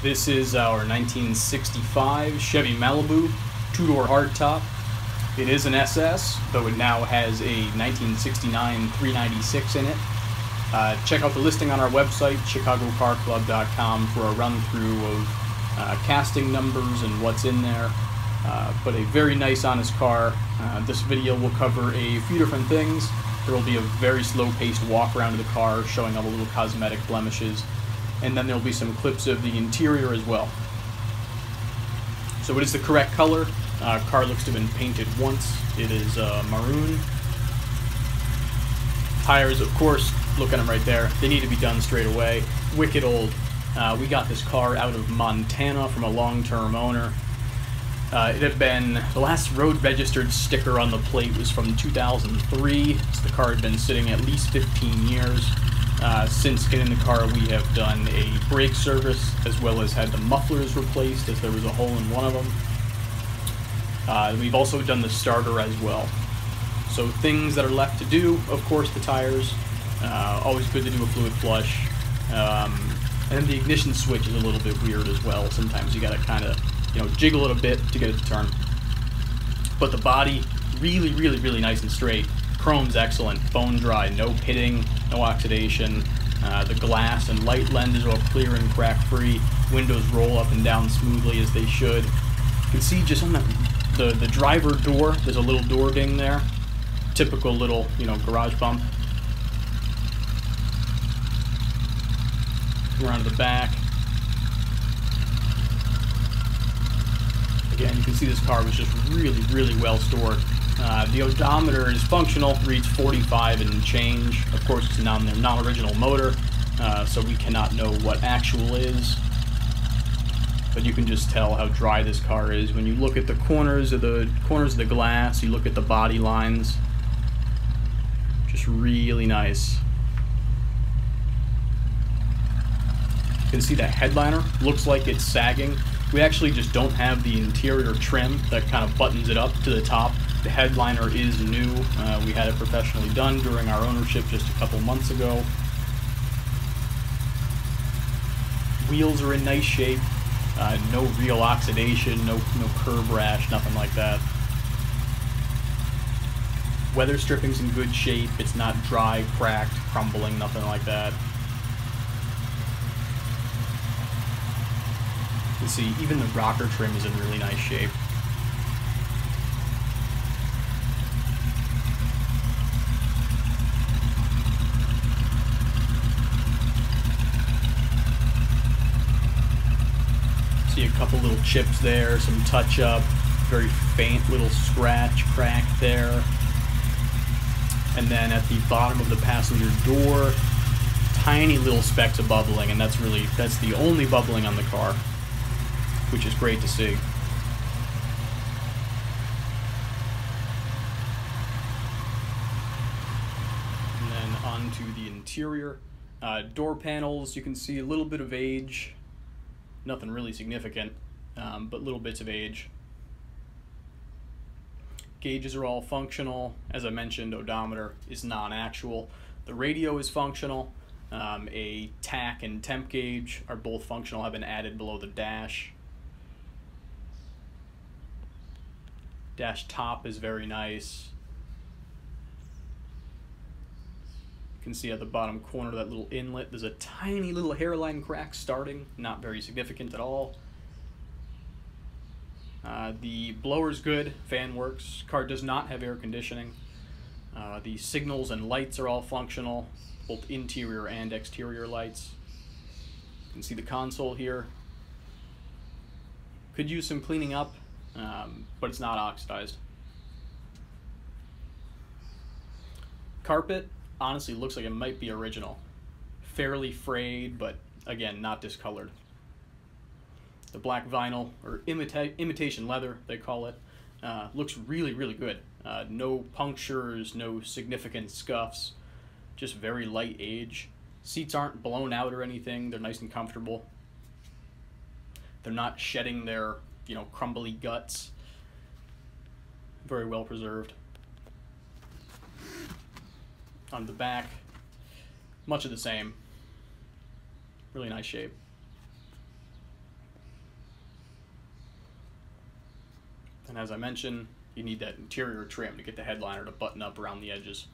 This is our 1965 Chevy Malibu two-door hardtop. It is an SS, though it now has a 1969 396 in it. Check out the listing on our website, chicagocarclub.com, for a run-through of casting numbers and what's in there. But a very nice, honest car. This video will cover a few different things. There will be a very slow-paced walk around of the car, showing all the little cosmetic blemishes. And then there will be some clips of the interior as well. So it is the correct color. Car looks to have been painted once. It is maroon. Tires, of course, look at them right there. They need to be done straight away. Wicked old. We got this car out of Montana from a long-term owner. It had been, the last road registered sticker on the plate was from 2003, so the car had been sitting at least 15 years. Since getting the car, we have done a brake service, as well as had the mufflers replaced, as there was a hole in one of them. We've also done the starter as well. So things that are left to do, of course, the tires. Always good to do a fluid flush. And then the ignition switch is a little bit weird as well. Sometimes you gotta kind of, jiggle it a bit to get it to turn. But the body, really, really, really nice and straight. Chrome's excellent, bone dry, no pitting, no oxidation. The glass and light lenses are all clear and crack free. Windows roll up and down smoothly as they should. You can see just on the driver door, there's a little door ding there. Typical little, garage bump. Around to the back. Again, you can see this car was just really, really well stored. The odometer is functional, reads 45 and change. Of course, it's a non-original motor, so we cannot know what actual is. But you can just tell how dry this car is when you look at the corners of the glass. You look at the body lines. Just really nice. You can see that headliner looks like it's sagging. We actually just don't have the interior trim that kind of buttons it up to the top. The headliner is new. We had it professionally done during our ownership just a couple months ago. Wheels are in nice shape. No real oxidation, no curb rash, nothing like that. Weather stripping's in good shape. It's not dry, cracked, crumbling, nothing like that. You can see even the rocker trim is in really nice shape. See a couple little chips there, some touch up, very faint little scratch crack there. And then at the bottom of the passenger door, tiny little specks of bubbling, and that's the only bubbling on the car, which is great to see. And then onto the interior. Door panels, you can see a little bit of age. Nothing really significant, but little bits of age. Gauges are all functional. As I mentioned, odometer is non-actual. The radio is functional. A tach and temp gauge are both functional, have been added below the dash. Dash top is very nice. You can see at the bottom corner of that little inlet, there's a tiny little hairline crack starting, not very significant at all. The blower's good, fan works. Car does not have air conditioning. The signals and lights are all functional, both interior and exterior lights. You can see the console here. Could use some cleaning up, but it's not oxidized. Carpet honestly looks like it might be original. Fairly frayed, but again, not discolored. The black vinyl, or imitation leather, they call it, looks really, really good. No punctures, no significant scuffs, just very light age. Seats aren't blown out or anything. They're nice and comfortable. They're not shedding their, crumbly guts. Very well preserved. On the back, much of the same. Really nice shape. And as I mentioned, you need that interior trim to get the headliner to button up around the edges.